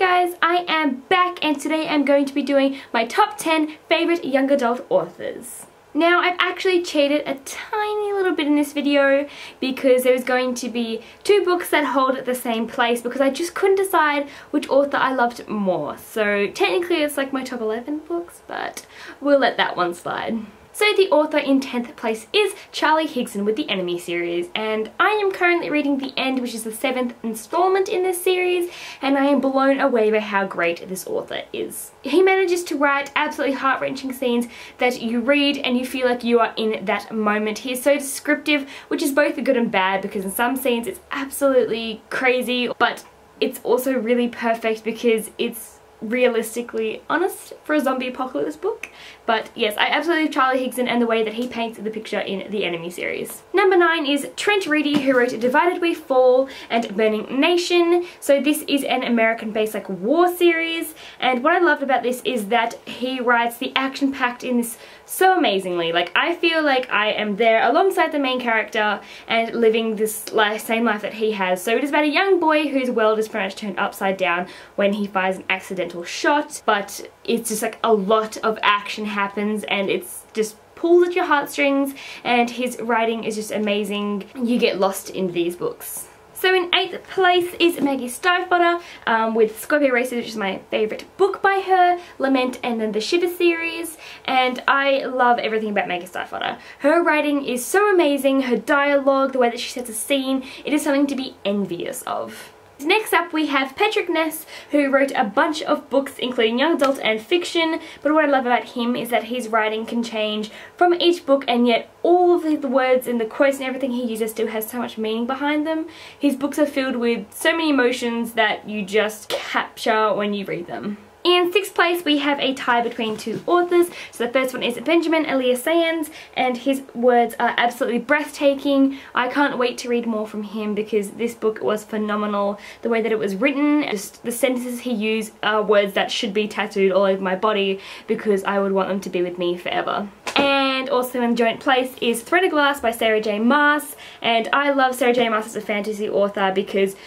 guys, I am back and today I'm going to be doing my top 10 favourite young adult authors. Now I've actually cheated a tiny little bit in this video because there was going to be two books that hold the same place because I just couldn't decide which author I loved more. So technically it's like my top 11 books, but we'll let that one slide. So the author in 10th place is Charlie Higson with the Enemy series, and I am currently reading The End, which is the 7th installment in this series, and I am blown away by how great this author is. He manages to write absolutely heart-wrenching scenes that you read and you feel like you are in that moment. He is so descriptive, which is both good and bad because in some scenes it's absolutely crazy, but it's also really perfect because it's realistically honest for a zombie apocalypse book. But yes, I absolutely love Charlie Higson and the way that he paints the picture in the Enemy series. Number 9 is Trent Reedy, who wrote Divided We Fall and Burning Nation. So this is an American-based like war series, and what I loved about this is that he writes the action-packed in this so amazingly. Like, I feel like I am there alongside the main character and living this same life that he has. So it is about a young boy whose world is pretty much turned upside down when he fires an accidental shot, but it's just like a lot of action happens and it's just pulls at your heartstrings, and his writing is just amazing. You get lost in these books. So in 8th place is Megasafada with Scorpio Races, which is my favourite book by her, Lament, and then the Shiver series, and I love everything about Megasafada. Her writing is so amazing, her dialogue, the way that she sets a scene, it is something to be envious of. Next up we have Ness, who wrote a bunch of books including young adult and fiction, but what I love about him is that his writing can change from each book, and yet all of the words and the quotes and everything he uses still has so much meaning behind them. His books are filled with so many emotions that you just capture when you read them. In 6th place we have a tie between two authors. So the first one is Benjamin Elias Sands, and his words are absolutely breathtaking. I can't wait to read more from him because this book was phenomenal. The way that it was written, just the sentences he used are words that should be tattooed all over my body because I would want them to be with me forever. And also in joint place is Thread of Glass by J Maas, and I love J Maas as a fantasy author because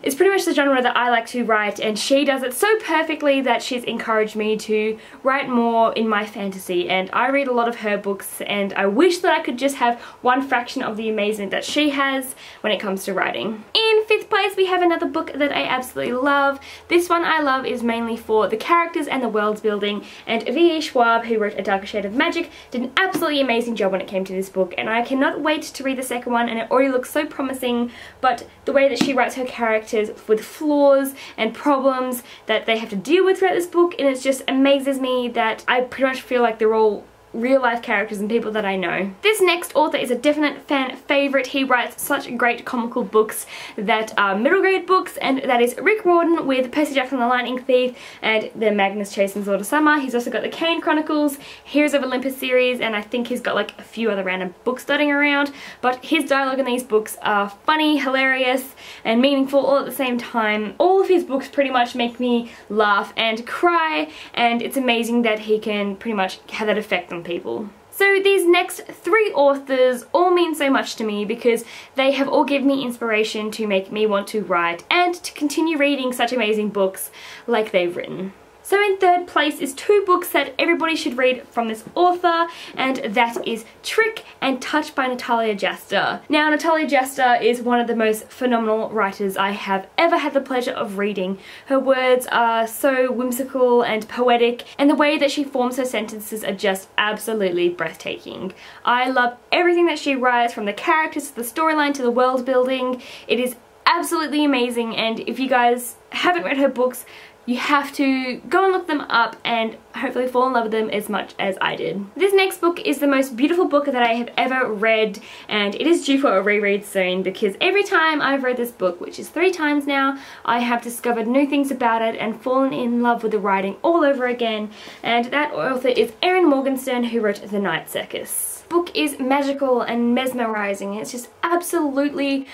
it's pretty much the genre that I like to write, and she does it so perfectly that she's encouraged me to write more in my fantasy, and I read a lot of her books and I wish that I could just have one fraction of the amazement that she has when it comes to writing. In 5th place we have another book that I absolutely love. This one I love is mainly for the characters and the world building, and V.E. Schwab, who wrote A Darker Shade of Magic, did an absolutely amazing job when it came to this book, and I cannot wait to read the second one, and it already looks so promising. But the way that she writes her characters with flaws and problems that they have to deal with throughout this book, and it just amazes me that I pretty much feel like they're all real life characters and people that I know. This next author is a definite fan favourite. He writes such great comical books that are middle grade books, and that is Rick Warden with Percy Jackson the Lightning Thief and the Magnus Chasing Lord of Summer. He's also got the Kane Chronicles, Heroes of Olympus series, and I think he's got like a few other random books dotting around, but his dialogue in these books are funny, hilarious, and meaningful all at the same time. All of his books pretty much make me laugh and cry, and it's amazing that he can pretty much have that effect on people. So these next 3 authors all mean so much to me because they have all given me inspiration to make me want to write and to continue reading such amazing books like they've written. So in 3rd place is 2 books that everybody should read from this author, and that is Trick and Touch by Natalia Gesture. Now, Natalia Gesture is one of the most phenomenal writers I have ever had the pleasure of reading. Her words are so whimsical and poetic, and the way that she forms her sentences are just absolutely breathtaking. I love everything that she writes, from the characters to the storyline to the world building. It is absolutely amazing, and if you guys haven't read her books, you have to go and look them up and hopefully fall in love with them as much as I did. This next book is the most beautiful book that I have ever read, and it is due for a reread soon because every time I've read this book, which is 3 times now, I have discovered new things about it and fallen in love with the writing all over again, and that author is Erin Morgenstern, who wrote The Night Circus. The book is magical and mesmerizing. It's just absolutely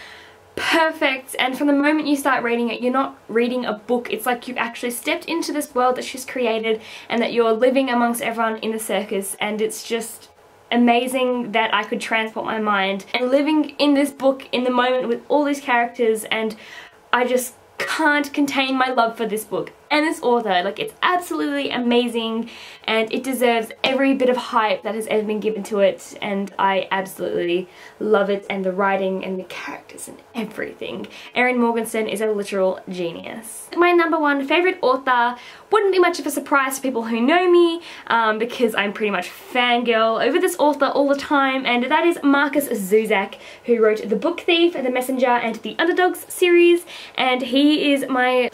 perfect, and from the moment you start reading it, you're not reading a book. It's like you've actually stepped into this world that she's created and that you're living amongst everyone in the circus, and it's just amazing that I could transport my mind and living in this book in the moment with all these characters, and I just can't contain my love for this book and this author. Like, it's absolutely amazing and it deserves every bit of hype that has ever been given to it, and I absolutely love it, and the writing and the characters and everything. Erin Morgenstern is a literal genius. My number one favourite author wouldn't be much of a surprise to people who know me, because I'm pretty much fangirl over this author all the time, and that is Markus Zusak, who wrote The Book Thief, The Messenger and the Underdogs series, and he is my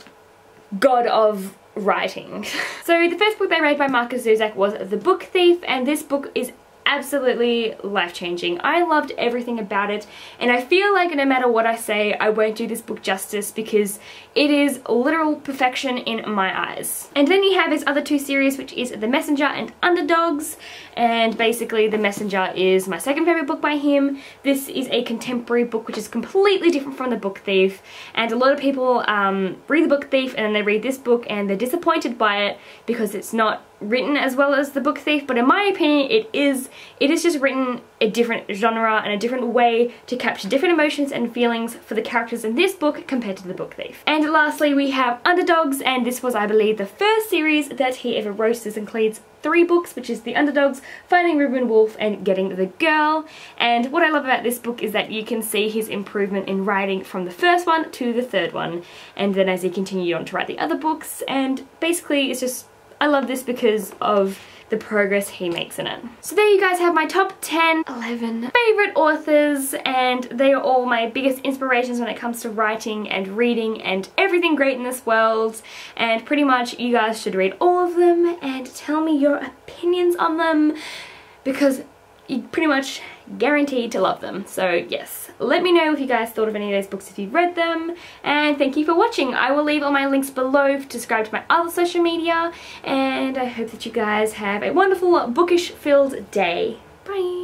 god of writing. So the first book that I read by Markus Zusak was The Book Thief, and this book is absolutely life-changing. I loved everything about it, and I feel like no matter what I say, I won't do this book justice because it is literal perfection in my eyes. And then you have his other two series, which is The Messenger and Underdogs, and basically The Messenger is my second favourite book by him. This is a contemporary book which is completely different from The Book Thief, and a lot of people read The Book Thief and then they read this book and they're disappointed by it because it's not written as well as The Book Thief, but in my opinion it is just written a different genre and a different way to capture different emotions and feelings for the characters in this book compared to The Book Thief. And lastly we have Underdogs, and this was, I believe, the first series that he ever wrote. This includes 3 books, which is The Underdogs, Finding Ruben Wolf and Getting the Girl. And what I love about this book is that you can see his improvement in writing from the first one to the third one, and then as he continued on to write the other books, and basically it's just, I love this because of the progress he makes in it. So there you guys have my top 10, 11 favourite authors, and they are all my biggest inspirations when it comes to writing and reading and everything great in this world, and pretty much you guys should read all of them and tell me your opinions on them because you're pretty much guaranteed to love them. So yes, let me know if you guys thought of any of those books if you've read them, and thank you for watching. I will leave all my links below to subscribe to my other social media, and I hope that you guys have a wonderful bookish filled day. Bye!